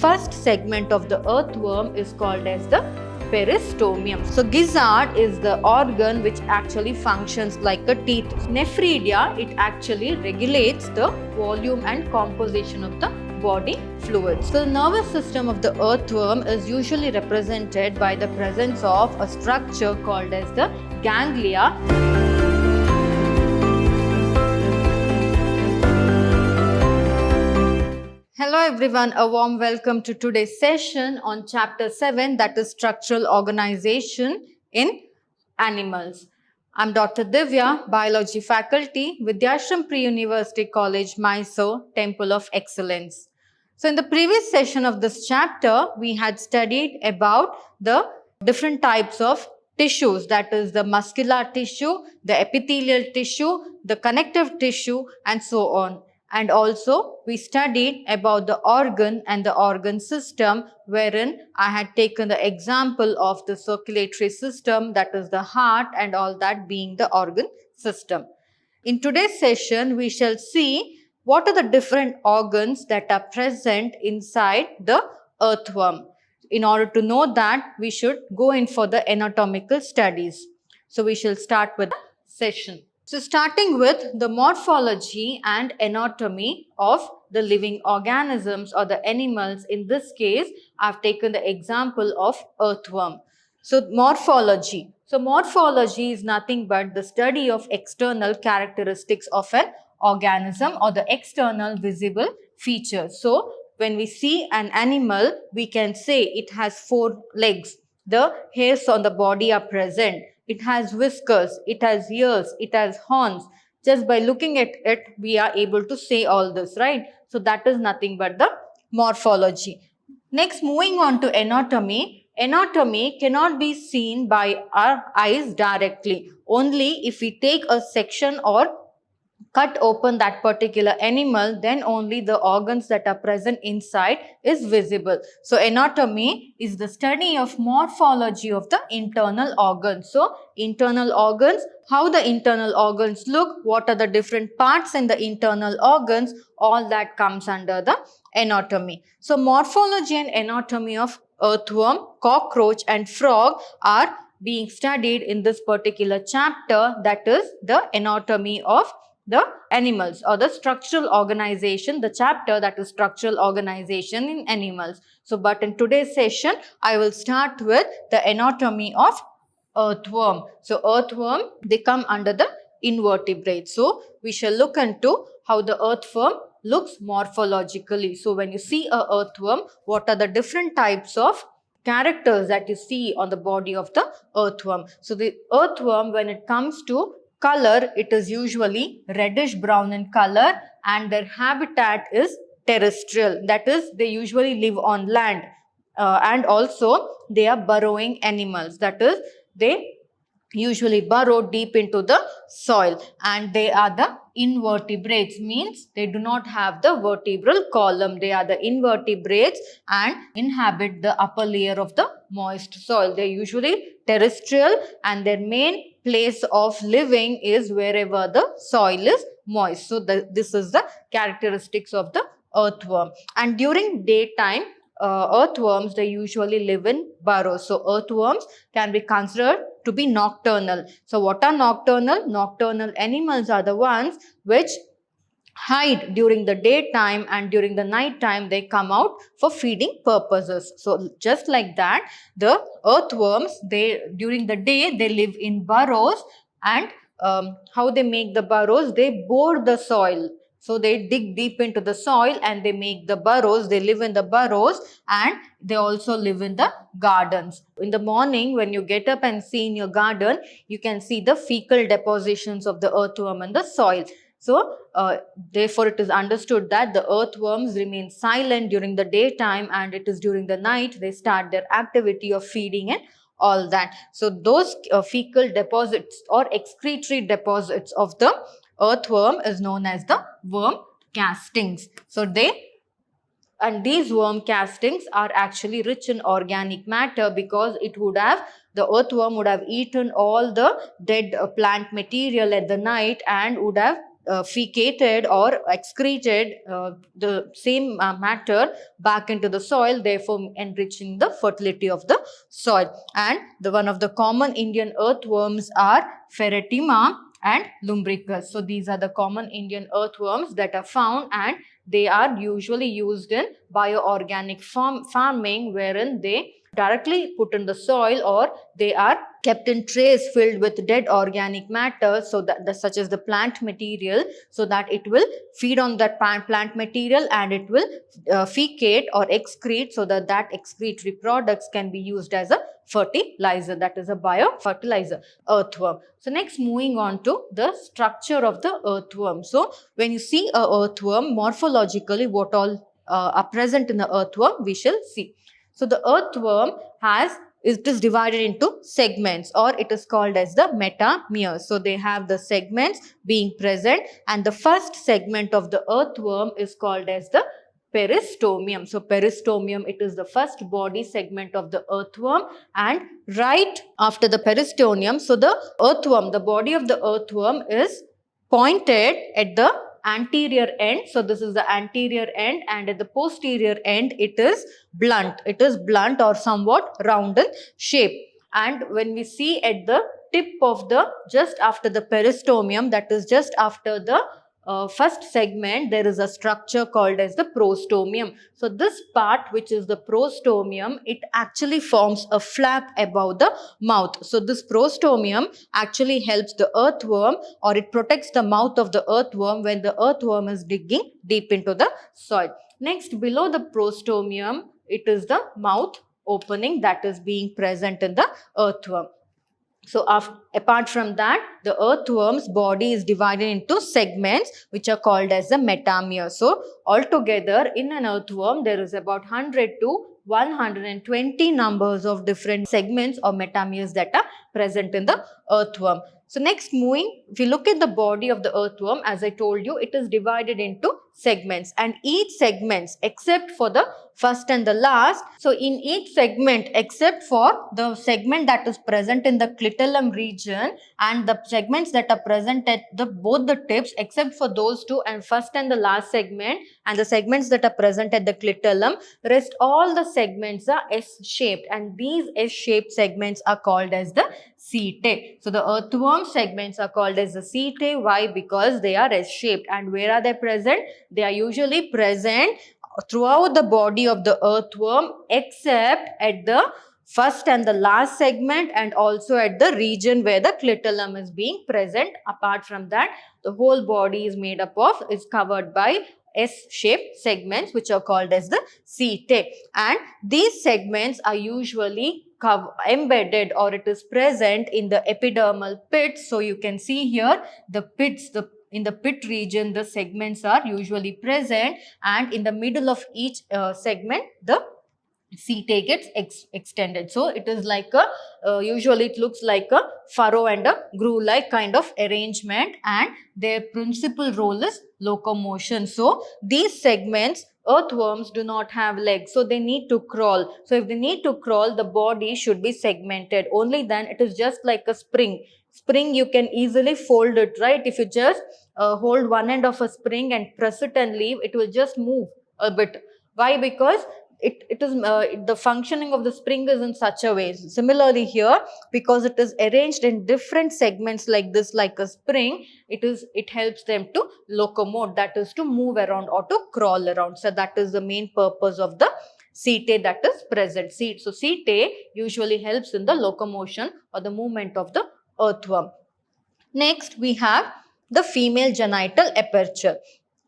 first segment of the earthworm is called as the peristomium. So gizzard is the organ which actually functions like a teeth. Nephridia, it actually regulates the volume and composition of the body fluids. So the nervous system of the earthworm is usually represented by the presence of a structure called as the ganglia. Hello everyone, a warm welcome to today's session on chapter 7, that is structural organization in animals. I'm Dr. Divya, biology faculty, Vidyashram Pre-University College, Mysore, Temple of Excellence. So in the previous session of this chapter, we had studied about the different types of tissues, that is the muscular tissue, the epithelial tissue, the connective tissue, and so on. And also we studied about the organ and the organ system, wherein I had taken the example of the circulatory system, that is the heart, and all that being the organ system. In today's session, we shall see what are the different organs that are present inside the earthworm. In order to know that, we should go in for the anatomical studies. So we shall start with the session. So starting with the morphology and anatomy of the living organisms or the animals, in this case, I've taken the example of earthworm. So morphology. So morphology is nothing but the study of external characteristics of an organism or the external visible features. So when we see an animal, we can say it has 4 legs. The hairs on the body are present. It has whiskers, it has ears, it has horns. Just by looking at it, we are able to say all this, right? So that is nothing but the morphology. Next, moving on to anatomy. Anatomy cannot be seen by our eyes directly. Only if we take a section or cut open that particular animal, then only the organs that are present inside is visible. So anatomy is the study of morphology of the internal organs. So internal organs, how the internal organs look, what are the different parts in the internal organs, all that comes under the anatomy. So morphology and anatomy of earthworm, cockroach and frog are being studied in this particular chapter, that is the anatomy of the animals or the structural organization, the chapter that is structural organization in animals. So but in today's session, I will start with the anatomy of earthworm. So earthworm, they come under the invertebrates. So we shall look into how the earthworm looks morphologically. So when you see a earthworm, what are the different types of characters that you see on the body of the earthworm? So the earthworm, when it comes to color, it is usually reddish brown in color, and their habitat is terrestrial. That is, they usually live on land, and also they are burrowing animals. That is, they usually burrow deep into the soil, and they are the invertebrates, means they do not have the vertebral column. They are the invertebrates and inhabit the upper layer of the moist soil. They are usually terrestrial, and their main place of living is wherever the soil is moist. So this is the characteristics of the earthworm. And during daytime, earthworms, they usually live in burrows. So earthworms can be considered to be nocturnal. So what are nocturnal? Nocturnal animals are the ones which hide during the daytime, and during the night time they come out for feeding purposes. So just like that, the earthworms, they during the day they live in burrows, and how they make the burrows, they bore the soil. So they dig deep into the soil and they make the burrows. They live in the burrows, and they also live in the gardens. In the morning, when you get up and see in your garden, you can see the fecal depositions of the earthworm in the soil. So therefore it is understood that the earthworms remain silent during the daytime, and it is during the night they start their activity of feeding and all that. So those fecal deposits or excretory deposits of the earthworm is known as the worm castings. So these worm castings are actually rich in organic matter, because the earthworm would have eaten all the dead plant material at the night and would have fecated or excreted the same matter back into the soil, therefore enriching the fertility of the soil. And one of the common Indian earthworms are Ferretima and Lumbricus. So these are the common Indian earthworms that are found, and they are usually used in bioorganic farming, wherein they directly put in the soil or they are kept in trays filled with dead organic matter, so that such as the plant material, so that it will feed on that plant material and it will fecate or excrete, so that excretory products can be used as a fertilizer, that is a biofertilizer. Earthworm. So next, moving on to the structure of the earthworm. So when you see a earthworm, morphologically what all are present in the earthworm, we shall see. So the earthworm it is divided into segments, or it is called as the metameres. So they have the segments being present, and the first segment of the earthworm is called as the peristomium. So peristomium, it is the first body segment of the earthworm, and right after the peristomium, so the earthworm, the body of the earthworm is pointed at the anterior end. So this is the anterior end, and at the posterior end it is blunt. It is blunt or somewhat round in shape. And when we see at the tip of the, just after the peristomium, that is just after the first segment, there is a structure called as the prostomium. So this part, which is the prostomium, it actually forms a flap above the mouth. So this prostomium actually helps the earthworm, or it protects the mouth of the earthworm when the earthworm is digging deep into the soil. Next, below the prostomium, it is the mouth opening that is being present in the earthworm. So apart from that, the earthworm's body is divided into segments which are called as the metameres. So altogether in an earthworm, there is about 100 to 120 numbers of different segments or metameres that are present in the earthworm. So next, moving, if you look at the body of the earthworm, as I told you, it is divided into segments, and each segments except for the first and the last. So in each segment, except for the segment that is present in the clitellum region and the segments that are present at both the tips, except for those two and first and the last segment and the segments that are present at the clitellum, rest all the segments are S-shaped, and these S-shaped segments are called as the setae. So the earthworm segments are called as the setae. Why? Because they are S-shaped. And where are they present? They are usually present throughout the body of the earthworm, except at the first and the last segment, and also at the region where the clitellum is being present. Apart from that, the whole body is covered by S-shaped segments, which are called as the setae. And these segments are usually embedded, or it is present in the epidermal pits. So you can see here the pits, in the pit region, the segments are usually present, and in the middle of each segment, the setae gets extended. So it is like usually it looks like a furrow and a groove-like kind of arrangement, and their principal role is locomotion. So these segments, earthworms do not have legs, so they need to crawl. So if they need to crawl, the body should be segmented. Only then it is just like a spring. Spring, you can easily fold it, right? If you just hold one end of a spring and press it and leave, it will just move a bit. Why? Because the functioning of the spring is in such a way. Similarly here, because it is arranged in different segments like this, like a spring, it helps them to locomote, that is to move around or to crawl around. So that is the main purpose of the setae that is present. So setae usually helps in the locomotion or the movement of the earthworm. Next, we have the female genital aperture.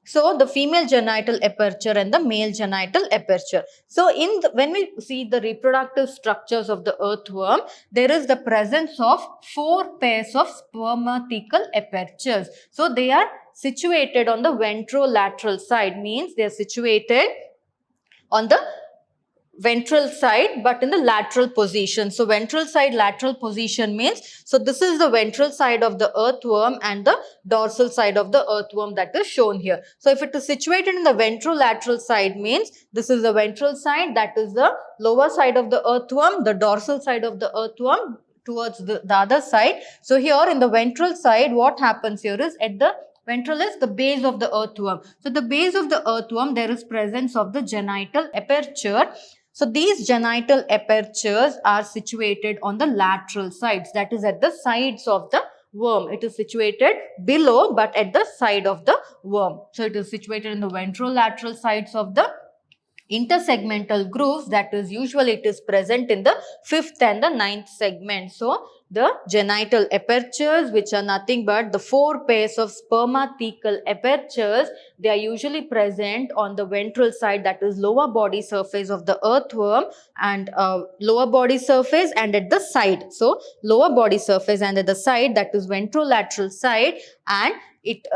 So the female genital aperture and the male genital aperture. So when we see the reproductive structures of the earthworm, there is the presence of 4 pairs of spermatical apertures. So they are situated on the ventrolateral side, means they are situated on the ventral side but in the lateral position. So ventral side, lateral position means, so this is the ventral side of the earthworm and the dorsal side of the earthworm that is shown here. So if it is situated in the ventrolateral side, means this is the ventral side, that is the lower side of the earthworm, the dorsal side of the earthworm towards the other side. So here in the ventral side, what happens here is, at the Ventral is the base of the earthworm. So the base of the earthworm, there is presence of the genital aperture. So these genital apertures are situated on the lateral sides, that is at the sides of the worm. It is situated below but at the side of the worm. So it is situated in the ventrolateral sides of the intersegmental grooves, that is usually it is present in the 5th and the 9th segment. So the genital apertures, which are nothing but the 4 pairs of spermathecal apertures, they are usually present on the ventral side, that is lower body surface of the earthworm, and lower body surface and at the side. So lower body surface and at the side, that is ventrolateral side, and it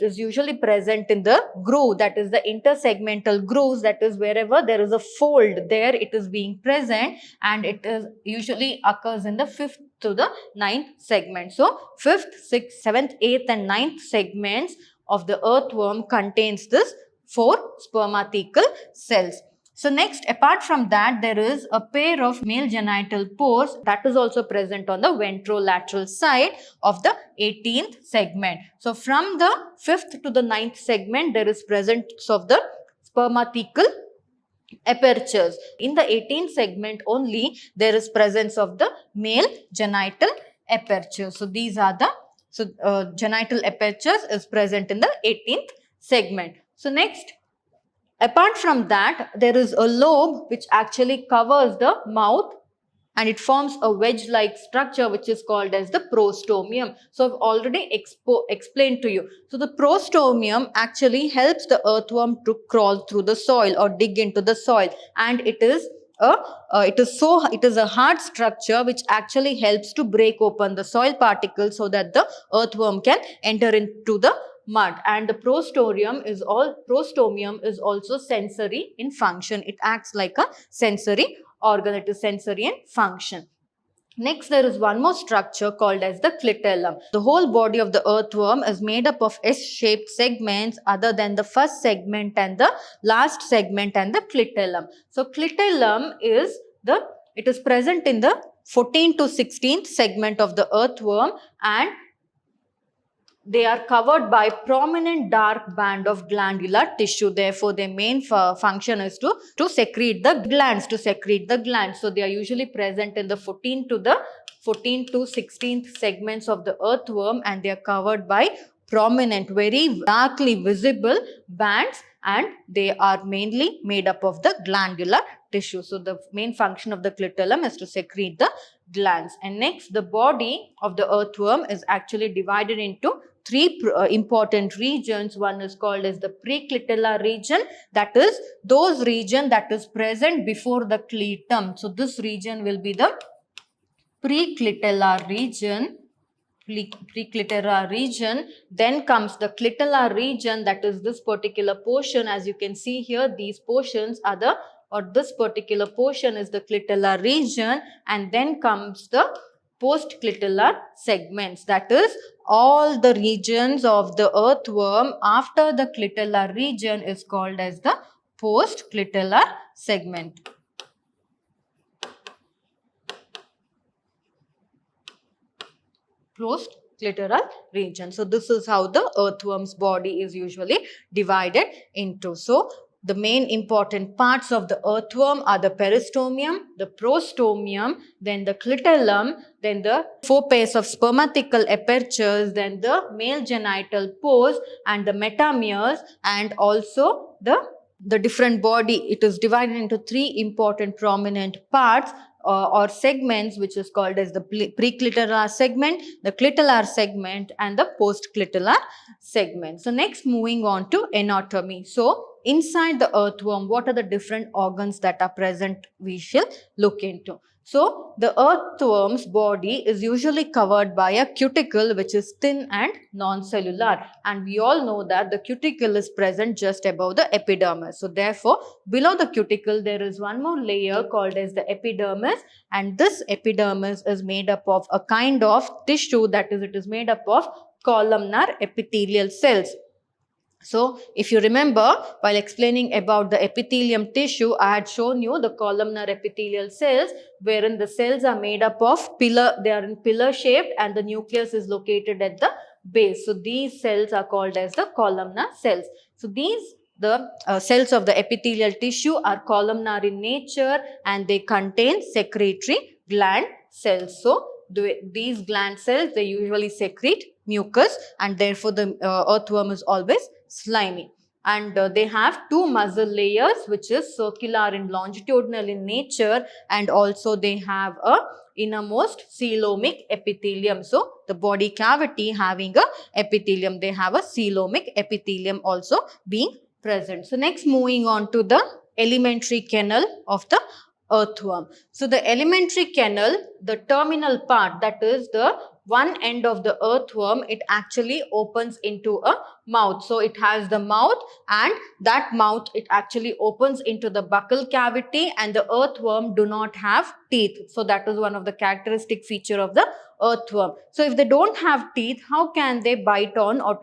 is usually present in the groove, that is the intersegmental grooves, that is wherever there is a fold, there it is being present, and it is usually occurs in the 5th to the 9th segment. So 5th, 6th, 7th, 8th and 9th segments of the earthworm contains this 4 spermathecal cells. So next, apart from that, there is a pair of male genital pores that is also present on the ventrolateral side of the 18th segment. So from the 5th to the 9th segment, there is presence of the spermathecal apertures. In the 18th segment only, there is presence of the male genital aperture. So these are the genital apertures is present in the 18th segment. So next, apart from that, there is a lobe which actually covers the mouth, and it forms a wedge-like structure which is called as the prostomium. So I've already explained to you. So the prostomium actually helps the earthworm to crawl through the soil or dig into the soil, and it is a hard structure which actually helps to break open the soil particles so that the earthworm can enter into the mud. And the prostomium is also sensory in function. It acts like a sensory organ. It is sensory in function. Next, there is one more structure called as the clitellum. The whole body of the earthworm is made up of S-shaped segments other than the first segment and the last segment and the clitellum. So clitellum is present in the 14th to 16th segment of the earthworm, and they are covered by prominent dark band of glandular tissue. Therefore, their main function is to secrete the glands. So they are usually present in the 14th to 16th segments of the earthworm, and they are covered by prominent, very darkly visible bands, and they are mainly made up of the glandular tissue. So the main function of the clitellum is to secrete the glands. And next, the body of the earthworm is actually divided into 3 important regions. One is called as the preclitellar region, that is those region that is present before the clitum. So this region will be the preclitellar region. Then comes the clitellar region, that is this particular portion. As you can see here, these portions are this particular portion is the clitellar region, and then comes the postclitellar segments, that is all the regions of the earthworm after the clitellar region is called as the postclitellar segment. Postclitellar region. So this is how the earthworm's body is usually divided into. So the main important parts of the earthworm are the peristomium, the prostomium, then the clitellum, then the 4 pairs of spermathecal apertures, then the male genital pores and the metameres, and also the different body. It is divided into 3 important prominent parts or segments, which is called as the preclitellar segment, the clitellar segment, and the postclitellar segment. So next, moving on to anatomy. So inside the earthworm, what are the different organs that are present? We shall look into. So the earthworm's body is usually covered by a cuticle which is thin and non-cellular, and we all know that the cuticle is present just above the epidermis. So therefore, below the cuticle there is one more layer called as the epidermis, and this epidermis is made up of a kind of tissue, that is, it is made up of columnar epithelial cells. So, if you remember, while explaining about the epithelium tissue, I had shown you the columnar epithelial cells, wherein the cells are made up of they are in pillar shaped, and the nucleus is located at the base. So these cells are called as the columnar cells. So the cells of the epithelial tissue are columnar in nature and they contain secretory gland cells. So these gland cells, they usually secrete mucus and therefore the earthworm is always slimy. And they have two muscle layers which is circular and longitudinal in nature, and also they have a innermost coelomic epithelium. So the body cavity having a epithelium, they have a coelomic epithelium also being present. So next, moving on to the alimentary canal of the earthworm. So the alimentary canal, the terminal part, that is the one end of the earthworm, it actually opens into a mouth. So it has the mouth, and that mouth, it actually opens into the buccal cavity, and the earthworm do not have teeth. So that is one of the characteristic feature of the earthworm. So if they don't have teeth, how can they bite on or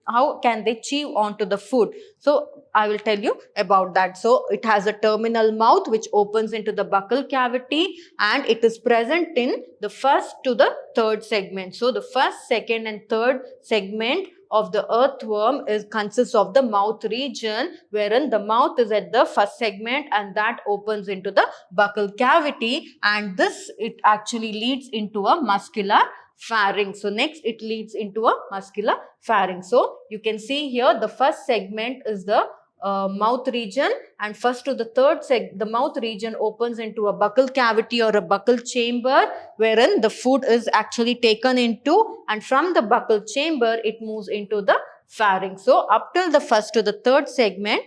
how can they chew onto the food? So I will tell you about that. So it has a terminal mouth which opens into the buccal cavity, and it is present in the first to the third segment. So the first, second and third segment of the earthworm consists of the mouth region, wherein the mouth is at the first segment and that opens into the buccal cavity, and this, it actually leads into a muscular pharynx. So next, it leads into a muscular pharynx. So you can see here the first segment is the mouth region, and first to the third the mouth region opens into a buccal cavity or a buccal chamber, wherein the food is actually taken into, and from the buccal chamber it moves into the pharynx. So up till the first to the third segment,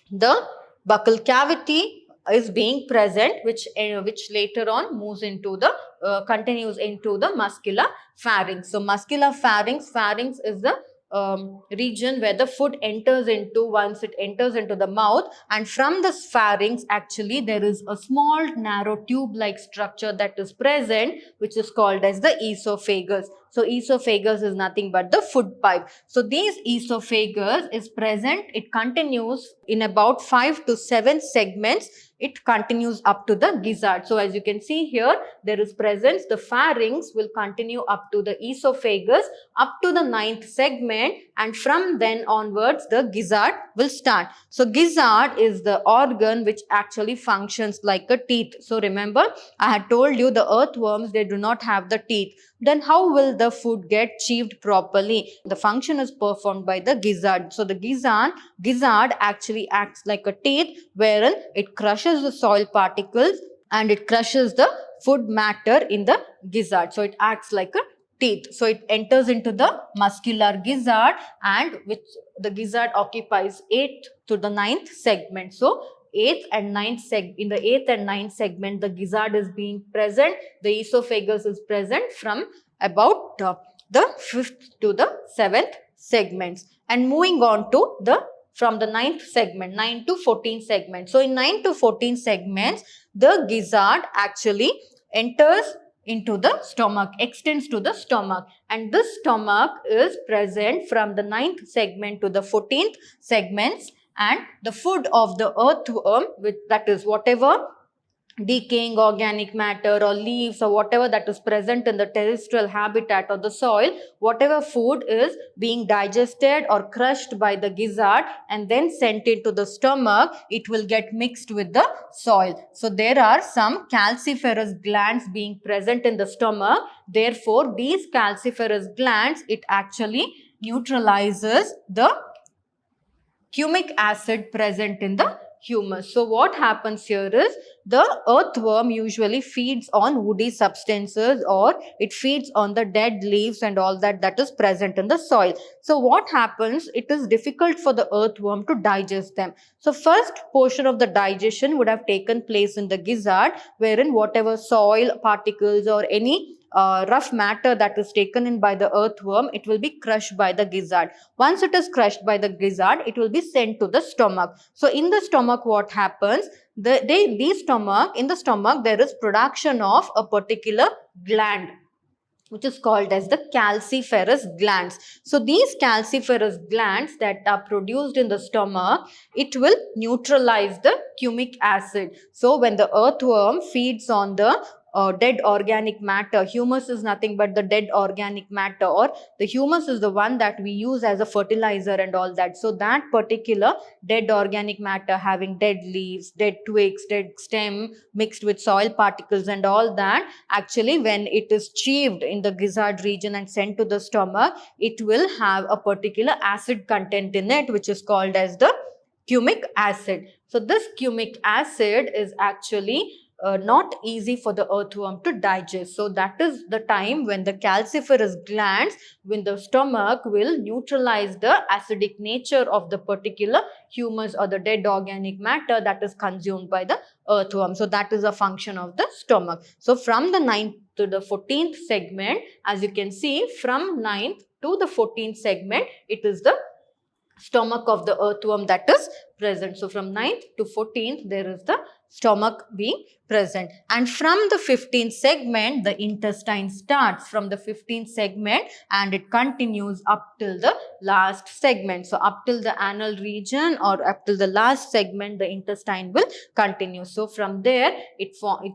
the buccal cavity is being present, which later on moves into the continues into the muscular pharynx. So muscular pharynx is the region where the food enters into once it enters into the mouth, and from the pharynx actually there is a small narrow tube like structure that is present, which is called as the esophagus. So esophagus is nothing but the food pipe. So these esophagus is present, it continues in about 5 to 7 segments. It continues up to the gizzard. So as you can see here, there is presence. The pharynx will continue up to the esophagus up to the 9th segment, and from then onwards the gizzard will start. So gizzard is the organ which actually functions like a teeth. So remember, I had told you the earthworms, they do not have the teeth. Then how will the food get chewed properly? The function is performed by the gizzard. So the gizzard actually acts like a teeth, wherein it crushes the soil particles and it crushes the food matter in the gizzard. So it acts like a teeth. So it enters into the muscular gizzard, and which the gizzard occupies 8th to the 9th segment. So in the 8th and 9th segment, the gizzard is being present. The esophagus is present from about the 5th to the 7th segments. And moving on to from the 9th segment, 9 to 14 segments. So in 9 to 14 segments, the gizzard actually enters into the stomach, extends to the stomach, and this stomach is present from the 9th segment to the 14th segments. And the food of the earthworm, that is whatever decaying organic matter or leaves or whatever that is present in the terrestrial habitat or the soil, whatever food is being digested or crushed by the gizzard and then sent into the stomach, it will get mixed with the soil. So there are some calciferous glands being present in the stomach. Therefore, these calciferous glands, it actually neutralizes the humic acid present in the humus. So what happens here is the earthworm usually feeds on woody substances, or it feeds on the dead leaves and all that is present in the soil. So what happens, it is difficult for the earthworm to digest them. So first portion of the digestion would have taken place in the gizzard, wherein whatever soil particles or any rough matter that is taken in by the earthworm, it will be crushed by the gizzard. Once it is crushed by the gizzard, it will be sent to the stomach. So in the stomach, what happens? In the stomach, there is production of a particular gland, which is called as the calciferous glands. So these calciferous glands that are produced in the stomach, it will neutralize the humic acid. So when the earthworm feeds on the dead organic matter. Humus is nothing but the dead organic matter, or the humus is the one that we use as a fertilizer and all that. So that particular dead organic matter having dead leaves, dead twigs, dead stem mixed with soil particles and all that, actually when it is chewed in the gizzard region and sent to the stomach, it will have a particular acid content in it, which is called as the cumic acid. So this cumic acid is actually not easy for the earthworm to digest. So that is the time when the calciferous glands in the stomach will neutralize the acidic nature of the particular humus or the dead organic matter that is consumed by the earthworm. So that is a function of the stomach. So from the 9th to the 14th segment, as you can see, from 9th to the 14th segment, it is the stomach of the earthworm that is present. So from 9th to 14th, there is the stomach being present. And from the 15th segment, the intestine starts from the 15th segment and it continues up till the last segment. So up till the anal region or up till the last segment, the intestine will continue. So from there, it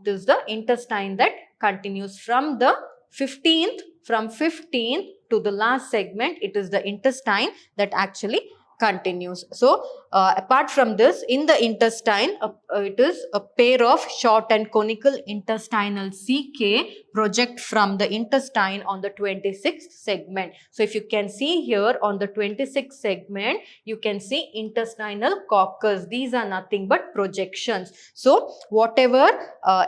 is the intestine that continues from the 15th, from 15th to the last segment, it is the intestine that actually continues. So apart from this, in the intestine, it is a pair of short and conical intestinal caecae project from the intestine on the 26th segment. So if you can see here on the 26th segment, you can see intestinal coccus. These are nothing but projections. So whatever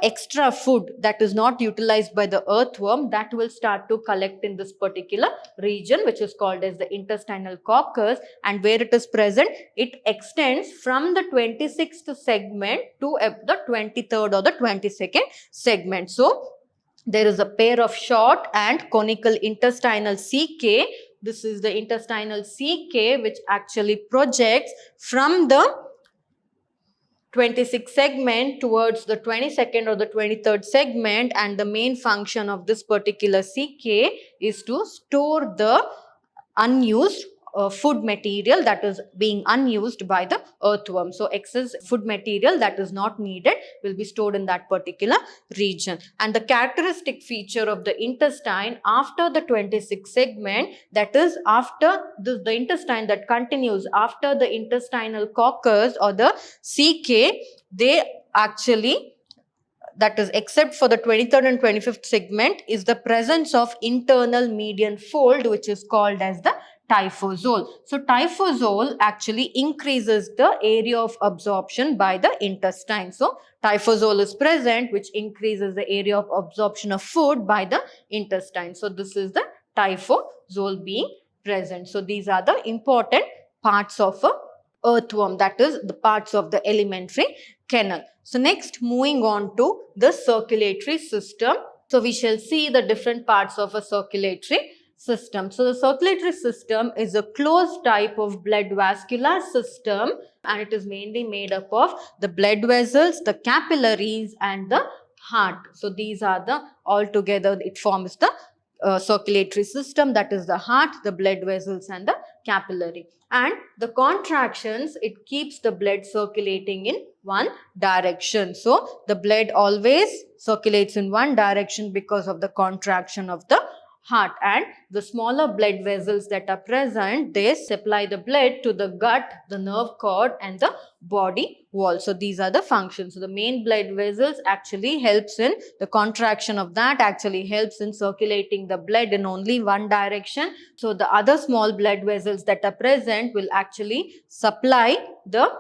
extra food that is not utilized by the earthworm, that will start to collect in this particular region, which is called as the intestinal coccus, and where it is present, it extends from the 26th segment to the 23rd or the 22nd segment. So there is a pair of short and conical intestinal caecae. This is the intestinal caecae which actually projects from the 26th segment towards the 22nd or the 23rd segment, and the main function of this particular caecae is to store the unused food material that is being unused by the earthworm. So excess food material that is not needed will be stored in that particular region. And the characteristic feature of the intestine after the 26th segment, that is after the intestine that continues after the intestinal coccus or the caecae, they actually, that is except for the 23rd and 25th segment, is the presence of internal median fold, which is called as the typhosole. So typhosole actually increases the area of absorption by the intestine. So typhosole is present, which increases the area of absorption of food by the intestine. So this is the typhosole being present. So these are the important parts of a earthworm, that is the parts of the alimentary canal. So next, moving on to the circulatory system. So we shall see the different parts of a circulatory system. So the circulatory system is a closed type of blood vascular system, and it is mainly made up of the blood vessels, the capillaries and the heart. So these are the altogether it forms the circulatory system, that is the heart, the blood vessels and the capillary. And the contractions, it keeps the blood circulating in one direction. So the blood always circulates in one direction because of the contraction of the heart, and the smaller blood vessels that are present, they supply the blood to the gut, the nerve cord and the body wall. So these are the functions. So the main blood vessels actually helps in the contraction of that, actually helps in circulating the blood in only one direction. So the other small blood vessels that are present will actually supply the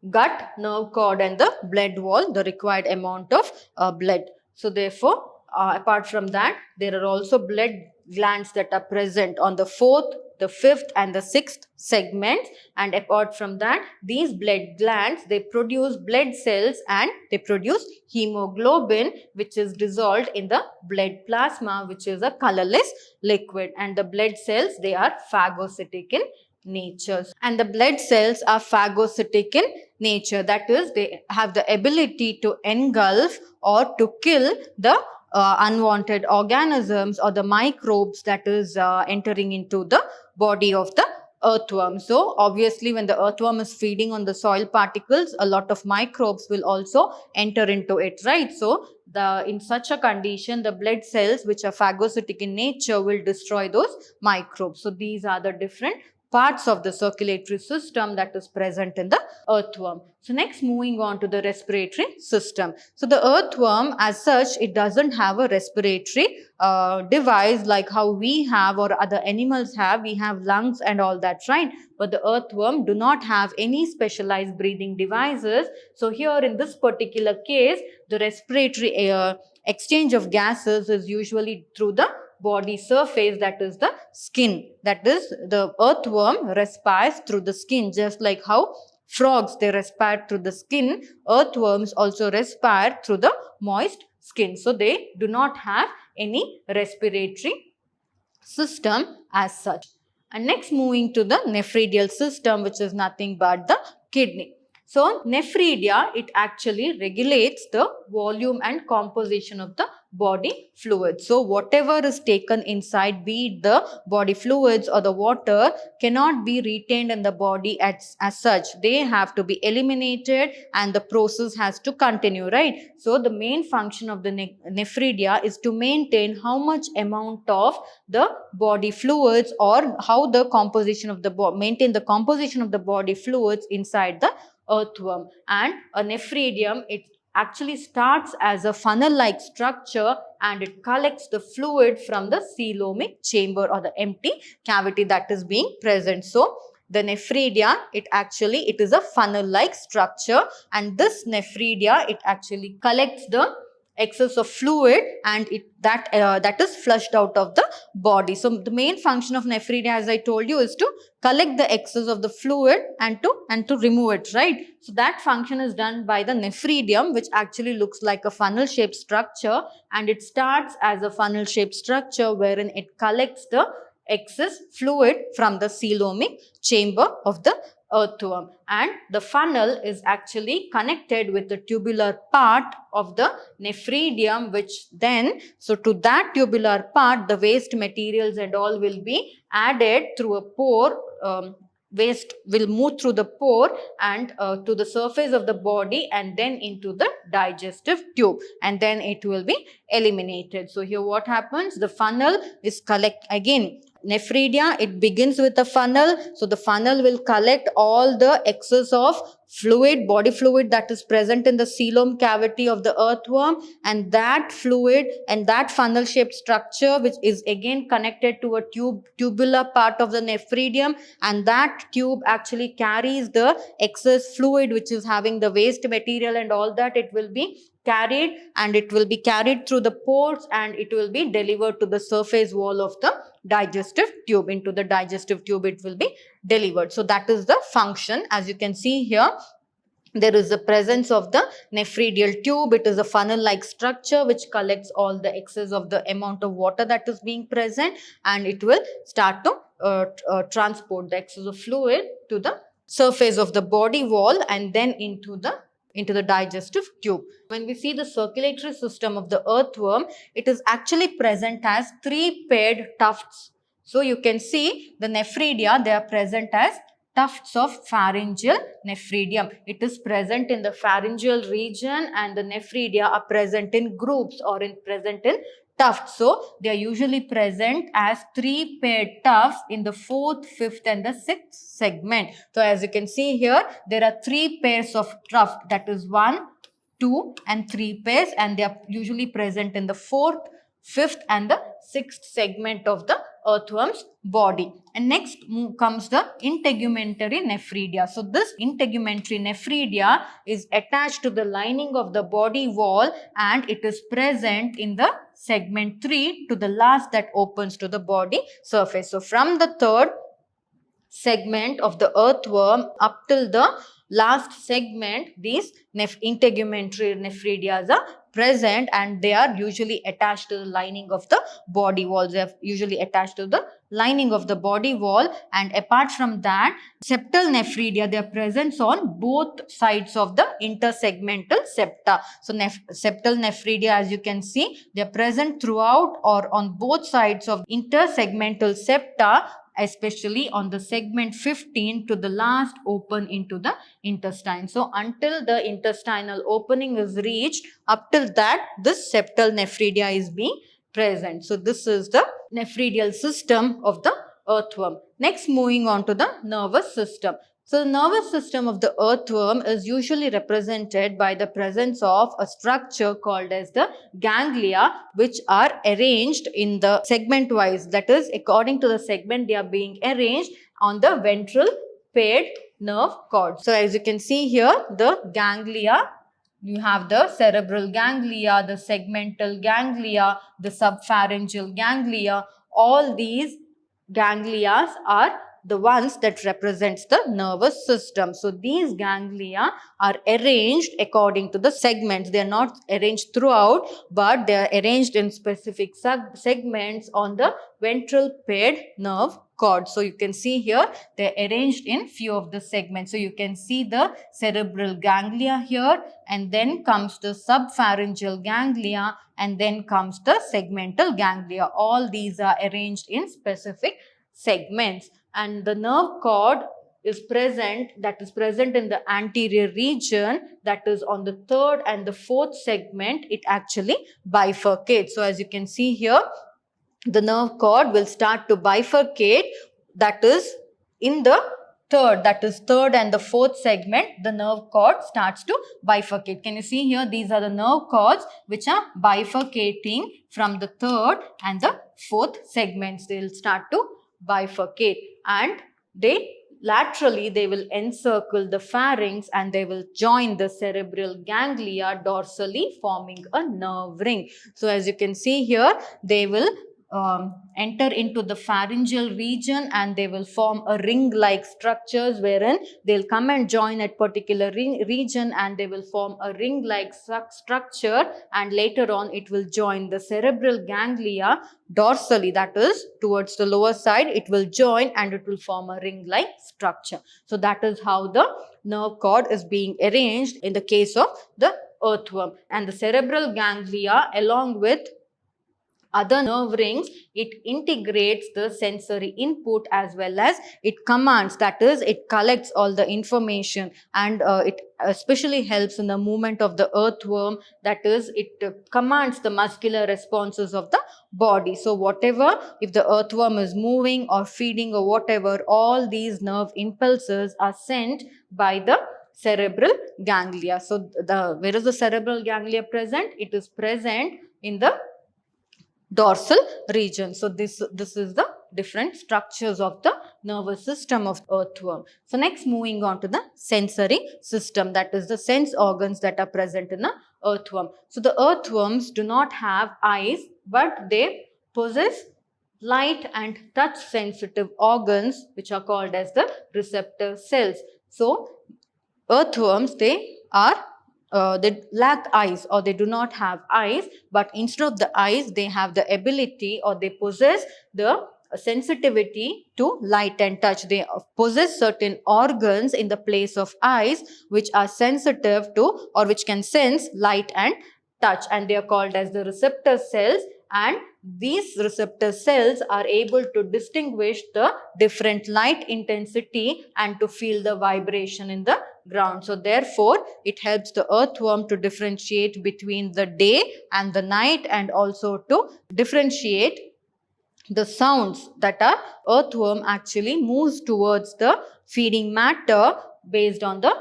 gut, nerve cord and the blood wall the required amount of blood. So therefore, apart from that, there are also blood glands that are present on the 4th, the 5th and the 6th segments. And apart from that, these blood glands, they produce blood cells and they produce hemoglobin, which is dissolved in the blood plasma, which is a colorless liquid. And the blood cells, they are phagocytic in nature. And the blood cells are phagocytic in nature, that is, they have the ability to engulf or to kill the unwanted organisms or the microbes that is entering into the body of the earthworm. So obviously when the earthworm is feeding on the soil particles, a lot of microbes will also enter into it, right? So in such a condition, the blood cells which are phagocytic in nature will destroy those microbes. So these are the different parts of the circulatory system that is present in the earthworm. So next, moving on to the respiratory system. So the earthworm as such, it doesn't have a respiratory device like how we have or other animals have. We have lungs and all that, right? But the earthworm do not have any specialized breathing devices. So here in this particular case, the respiratory exchange of gases is usually through the body surface, that is the skin. That is, the earthworm respires through the skin, just like how frogs, they respire through the skin. Earthworms also respire through the moist skin. So they do not have any respiratory system as such. And next, moving to the nephridial system, which is nothing but the kidney. So nephridia, it actually regulates the volume and composition of the body fluids. So whatever is taken inside, be it the body fluids or the water, cannot be retained in the body as such. They have to be eliminated and the process has to continue, right? So the main function of the nephridia is to maintain how much amount of the body fluids, or how the composition of the maintain the composition of the body fluids inside the earthworm. And a nephridium, it actually starts as a funnel-like structure and it collects the fluid from the coelomic chamber or the empty cavity that is being present. So the nephridia, it is a funnel-like structure, and this nephridia, it actually collects the excess of fluid and that is flushed out of the body. So the main function of nephridia, as I told you, is to collect the excess of the fluid and to remove it, right? So that function is done by the nephridium, which actually looks like a funnel shaped structure, and it starts as a funnel shaped structure wherein it collects the excess fluid from the coelomic chamber of the earthworm, and the funnel is actually connected with the tubular part of the nephridium, which then, so to that tubular part, the waste materials and all will be added through a pore. Waste will move through the pore and to the surface of the body and then into the digestive tube, and then it will be eliminated. So here what happens, the funnel is again, nephridia, it begins with a funnel. So the funnel will collect all the excess of fluid, body fluid that is present in the coelom cavity of the earthworm, and that fluid and that funnel shaped structure, which is again connected to a tubular part of the nephridium, and that tube actually carries the excess fluid which is having the waste material and all that. It will be carried, and it will be carried through the pores, and it will be delivered to the surface wall of the digestive tube. Into the digestive tube it will be delivered. So that is the function. As you can see here, there is the presence of the nephridial tube. It is a funnel-like structure which collects all the excess of the amount of water that is being present, and it will start to transport the excess of fluid to the surface of the body wall and then into the digestive tube. When we see the circulatory system of the earthworm, it is actually present as 3 paired tufts. So you can see the nephridia, they are present as tufts of pharyngeal nephridium. It is present in the pharyngeal region, and the nephridia are present in groups or present in tufts. So they are usually present as 3 paired tufts in the 4th, 5th and the 6th segment. So as you can see here, there are 3 pairs of tufts, that is 1, 2 and 3 pairs, and they are usually present in the 4th, 5th and the 6th segment of the earthworm's body. And next comes the integumentary nephridia. So this integumentary nephridia is attached to the lining of the body wall, and it is present in the segment 3 to the last that opens to the body surface. So from the 3rd segment of the earthworm up till the last segment, these integumentary nephridia are present, and they are usually attached to the lining of the body wall. They are usually attached to the lining of the body wall, and apart from that, septal nephridia, they are present on both sides of the intersegmental septa. So septal nephridia, as you can see, they are present throughout or on both sides of intersegmental septa, especially on the segment 15 to the last open into the intestine. So until the intestinal opening is reached, up till that, this septal nephridia is being present. So this is the nephridial system of the earthworm. Next, moving on to the nervous system. So the nervous system of the earthworm is usually represented by the presence of a structure called as the ganglia, which are arranged in the segment wise. That is, according to the segment, they are being arranged on the ventral paired nerve cord. So as you can see here, the ganglia, you have the cerebral ganglia, the segmental ganglia, the subpharyngeal ganglia. All these ganglias are the ones that represents the nervous system. So these ganglia are arranged according to the segments. They are not arranged throughout, but they are arranged in specific segments on the ventral paired nerve cord. So you can see here they are arranged in few of the segments. So you can see the cerebral ganglia here, and then comes the subpharyngeal ganglia, and then comes the segmental ganglia. All these are arranged in specific segments, and the nerve cord is present, that is present in the anterior region, that is on the third and the fourth segment. It actually bifurcates. So as you can see here, the nerve cord will start to bifurcate, that is in the third and the fourth segment, the nerve cord starts to bifurcate. Can you see here? These are the nerve cords which are bifurcating from the third and the fourth segments. They will start to bifurcate, and laterally they will encircle the pharynx, and they will join the cerebral ganglia dorsally, forming a nerve ring. So as you can see here, they will enter into the pharyngeal region, and they will form a ring-like structures wherein they'll come and join at particular region, and they will form a ring-like structure, and later on it will join the cerebral ganglia dorsally, that is towards the lower side. It will join and it will form a ring-like structure. So that is how the nerve cord is being arranged in the case of the earthworm. And the cerebral ganglia, along with other nerve rings, it integrates the sensory input as well as it commands, that is it collects all the information, and it especially helps in the movement of the earthworm, that is it commands the muscular responses of the body. So whatever, if the earthworm is moving or feeding or whatever, all these nerve impulses are sent by the cerebral ganglia. So where is the cerebral ganglia present? It is present in the dorsal region. So this is the different structures of the nervous system of earthworm. So next, moving on to the sensory system, that is the sense organs that are present in the earthworm. So the earthworms do not have eyes, but they possess light and touch sensitive organs which are called as the receptor cells. So earthworms, they lack eyes, or they do not have eyes, but instead of the eyes, they have the ability, or they possess the sensitivity to light and touch. They possess certain organs in the place of eyes which are sensitive to, or which can sense light and touch, and they are called as the receptor cells. And these receptor cells are able to distinguish the different light intensity and to feel the vibration in the ground. So therefore, it helps the earthworm to differentiate between the day and the night, and also to differentiate the sounds that our earthworm actually moves towards the feeding matter based on the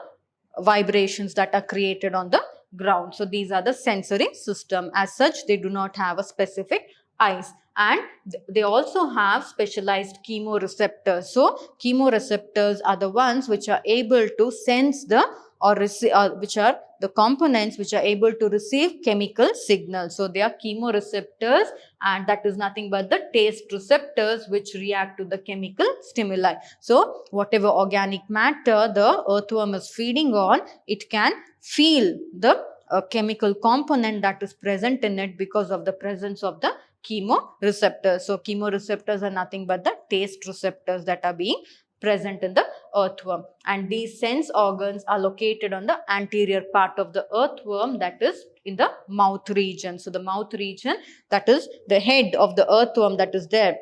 vibrations that are created on the ground. So these are the sensory system. As such, they do not have a specific eyes, and they also have specialized chemoreceptors. So chemoreceptors are the ones which are able to sense the which are the components which are able to receive chemical signals. So they are chemoreceptors, and that is nothing but the taste receptors which react to the chemical stimuli. So whatever organic matter the earthworm is feeding on, it can feel the chemical component that is present in it because of the presence of the chemoreceptors. So chemoreceptors are nothing but the taste receptors that are being present in the earthworm, and these sense organs are located on the anterior part of the earthworm, that is in the mouth region. So the mouth region, that is the head of the earthworm that is there,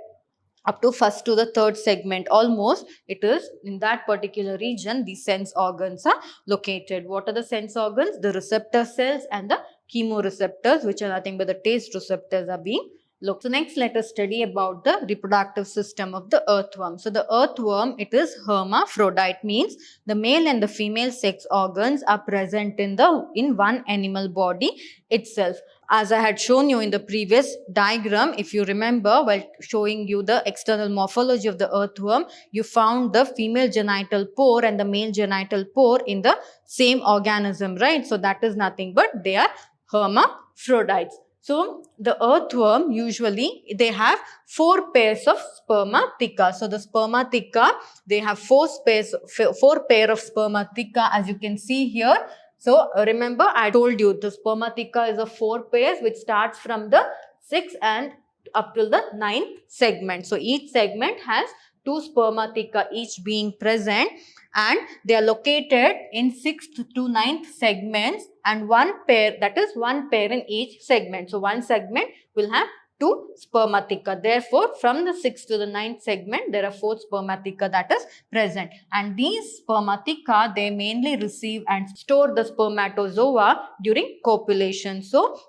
up to first to the third segment almost, it is in that particular region the sense organs are located. What are the sense organs? The receptor cells and the chemoreceptors, which are nothing but the taste receptors, are being looked. So next, let us study about the reproductive system of the earthworm. So the earthworm, it is hermaphrodite, means the male and the female sex organs are present in one animal body itself. As I had shown you in the previous diagram, if you remember, while showing you the external morphology of the earthworm, you found the female genital pore and the male genital pore in the same organism, right? So that is nothing but they are hermaphrodites. So the earthworm, usually they have 4 pairs of spermatheca. So the spermatheca, they have 4 pair of spermatheca, as you can see here. So remember, I told you the spermatheca is of 4 pairs, which starts from the 6th and up till the 9th segment. So each segment has 2 spermatheca each being present, and they are located in 6th to 9th segments, and 1 pair, that is 1 pair in each segment. So one segment will have 2 spermatheca. Therefore, from the 6th to the 9th segment, there are 4 spermatheca that is present. And these spermatheca, they mainly receive and store the spermatozoa during copulation. So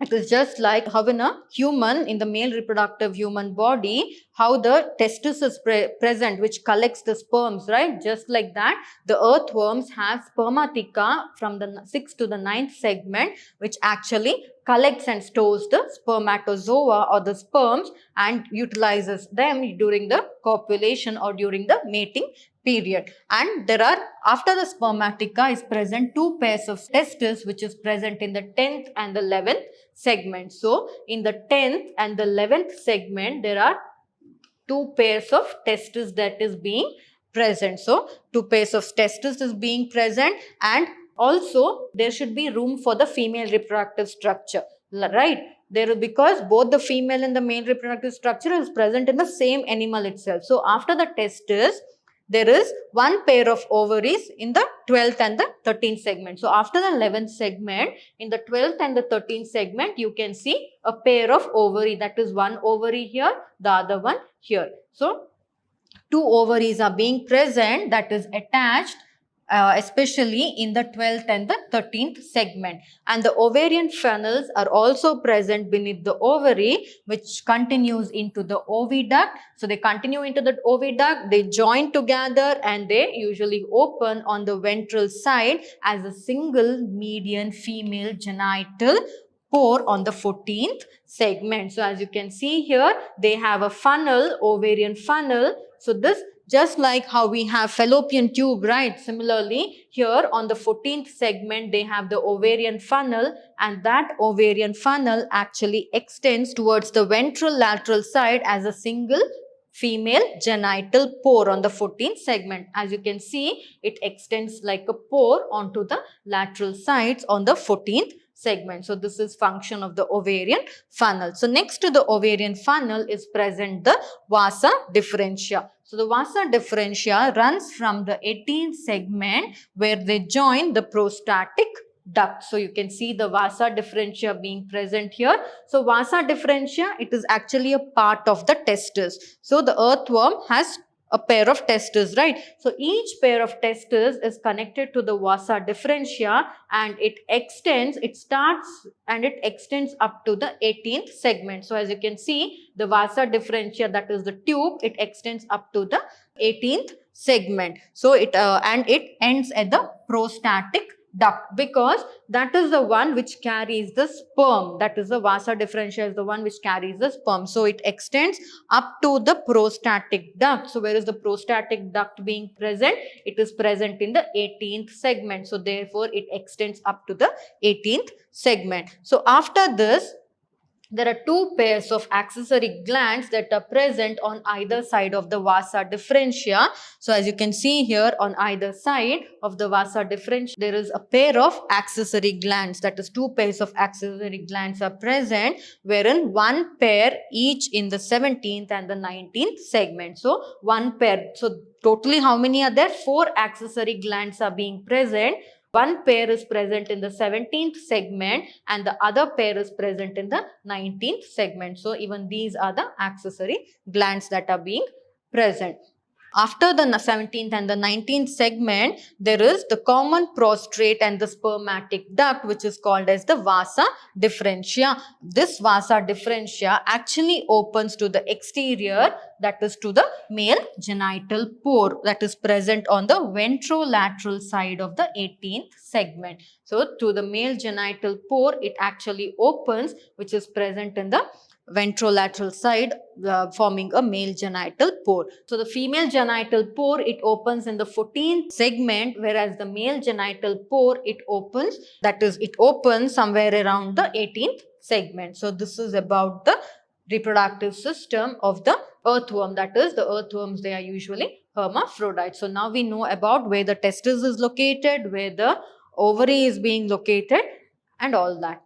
it is just like how in a human, in the male reproductive human body, how the testis is present, which collects the sperms, right? Just like that, the earthworms have spermatheca from the 6th to the 9th segment, which actually collects and stores the spermatozoa or the sperms and utilizes them during the copulation or during the mating period. And there are, after the spermatheca is present, 2 pairs of testes, which is present in the 10th and the 11th segment. So in the 10th and the 11th segment, there are 2 pairs of testes that is being present. So 2 pairs of testes is being present, and also there should be room for the female reproductive structure, right? There, because both the female and the male reproductive structure is present in the same animal itself. So after the testes, there is 1 pair of ovaries in the 12th and the 13th segment. So after the 11th segment, in the 12th and the 13th segment, you can see a pair of ovary, that is 1 ovary here, the other one here. So 2 ovaries are being present, that is attached, especially in the 12th and the 13th segment. And the ovarian funnels are also present beneath the ovary, which continues into the oviduct. So they continue into the oviduct, they join together, and they usually open on the ventral side as a single median female genital pore on the 14th segment. So as you can see here, they have a funnel, ovarian funnel. So this, just like how we have fallopian tube, right? Similarly, here on the 14th segment, they have the ovarian funnel, and that ovarian funnel actually extends towards the ventral lateral side as a single female genital pore on the 14th segment. As you can see, it extends like a pore onto the lateral sides on the 14th segment. So this is function of the ovarian funnel. So next to the ovarian funnel is present the vasa differentia. So the vasa differentia runs from the 18th segment where they join the prostatic duct. So you can see the vasa differentia being present here. So vasa differentia, it is actually a part of the testis. So the earthworm has a pair of testes, right? So each pair of testes is connected to the vasa differentia, and it starts and it extends up to the 18th segment. So as you can see, the vasa differentia, that is the tube, it extends up to the 18th segment. So it ends at the prostatic duct, because that is the one which carries the sperm. That is the vasa differentia is the one which carries the sperm. So it extends up to the prostatic duct. So where is the prostatic duct being present? It is present in the 18th segment. So therefore it extends up to the 18th segment. So after this, there are 2 pairs of accessory glands that are present on either side of the vasa differentia. So as you can see here, on either side of the vasa differentia, there is a pair of accessory glands, that is 2 pairs of accessory glands are present, wherein 1 pair each in the 17th and the 19th segment. So 1 pair. So totally how many are there? 4 accessory glands are being present. One pair is present in the 17th segment and the other pair is present in the 19th segment. So even these are the accessory glands that are being present. After the 17th and the 19th segment, there is the common prostrate and the spermatic duct, which is called as the vasa differentia. This vasa differentia actually opens to the exterior, that is to the male genital pore that is present on the ventrolateral side of the 18th segment. So to the male genital pore, it actually opens, which is present in the ventrolateral side, forming a male genital pore. So the female genital pore, it opens in the 14th segment, whereas the male genital pore, it opens somewhere around the 18th segment. So this is about the reproductive system of the earthworm. That is, the earthworms, they are usually hermaphrodites. So now we know about where the testis is located, where the ovary is being located, and all that.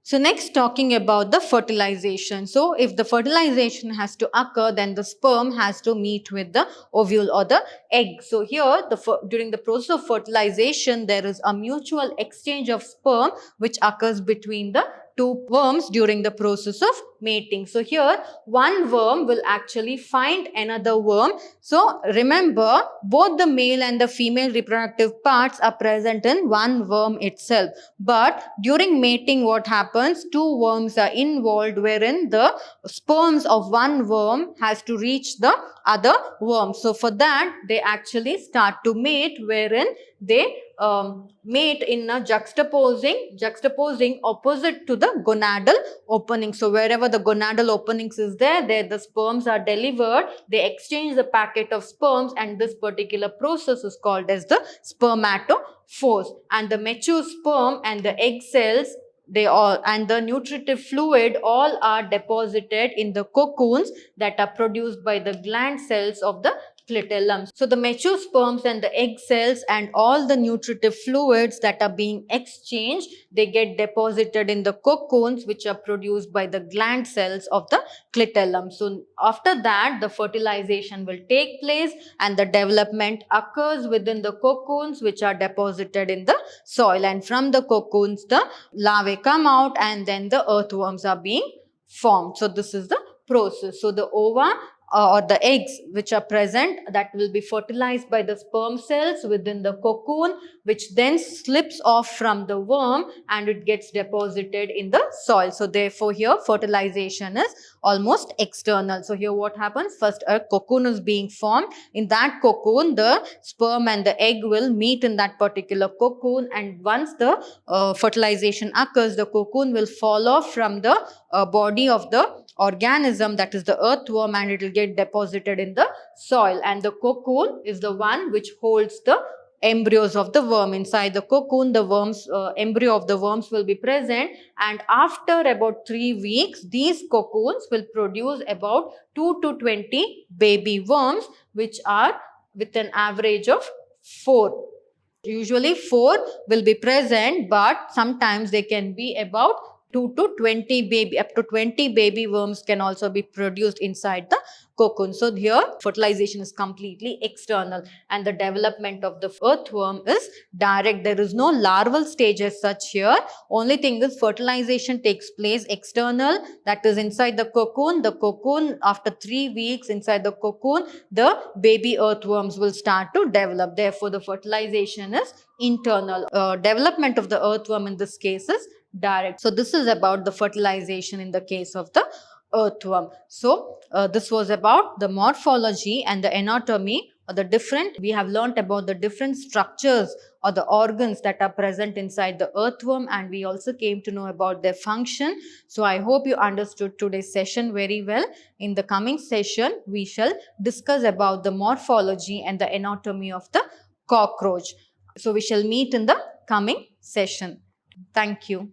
So next, talking about the fertilization. So if the fertilization has to occur, then the sperm has to meet with the ovule or the egg. So here, during the process of fertilization, there is a mutual exchange of sperm which occurs between the two worms during the process of mating. So here, one worm will actually find another worm. So remember, both the male and the female reproductive parts are present in one worm itself. But during mating, what happens? Two worms are involved, wherein the sperms of one worm has to reach the other worm. So for that, they actually start to mate, wherein they mate in a juxtaposing opposite to the gonadal opening. So wherever the gonadal openings is there the sperms are delivered. They exchange the packet of sperms, and this particular process is called as the spermatophore. And the mature sperm and the egg cells, they all, and the nutritive fluid, all are deposited in the cocoons that are produced by the gland cells of the clitellum. So the mature sperms and the egg cells and all the nutritive fluids that are being exchanged, they get deposited in the cocoons which are produced by the gland cells of the clitellum. So after that, the fertilization will take place and the development occurs within the cocoons which are deposited in the soil, and from the cocoons the larvae come out and then the earthworms are being formed. So this is the process. So the ova or the eggs which are present, that will be fertilized by the sperm cells within the cocoon, which then slips off from the worm and it gets deposited in the soil. So therefore here fertilization is almost external. So here what happens? First a cocoon is being formed. In that cocoon, the sperm and the egg will meet in that particular cocoon, and once the fertilization occurs, the cocoon will fall off from the body of the organism, that is the earthworm, and it will get deposited in the soil, and the cocoon is the one which holds the embryos of the worm. Inside the cocoon, the embryo of the worms will be present, and after about 3 weeks, these cocoons will produce about 2 to 20 baby worms, which are with an average of 4. Usually 4 will be present, but sometimes they can be about 2 to 20 baby, up to 20 baby worms can also be produced inside the cocoon. So here fertilization is completely external, and the development of the earthworm is direct. There is no larval stage as such here. Only thing is fertilization takes place external, that is inside the cocoon. The cocoon, after 3 weeks inside the cocoon, the baby earthworms will start to develop. Therefore the fertilization is internal. Development of the earthworm in this case is direct. So this is about the fertilization in the case of the earthworm. So this was about the morphology and the anatomy, or the different, we have learnt about the different structures or the organs that are present inside the earthworm, and we also came to know about their function. So I hope you understood today's session very well. In the coming session, we shall discuss about the morphology and the anatomy of the cockroach. So we shall meet in the coming session. Thank you.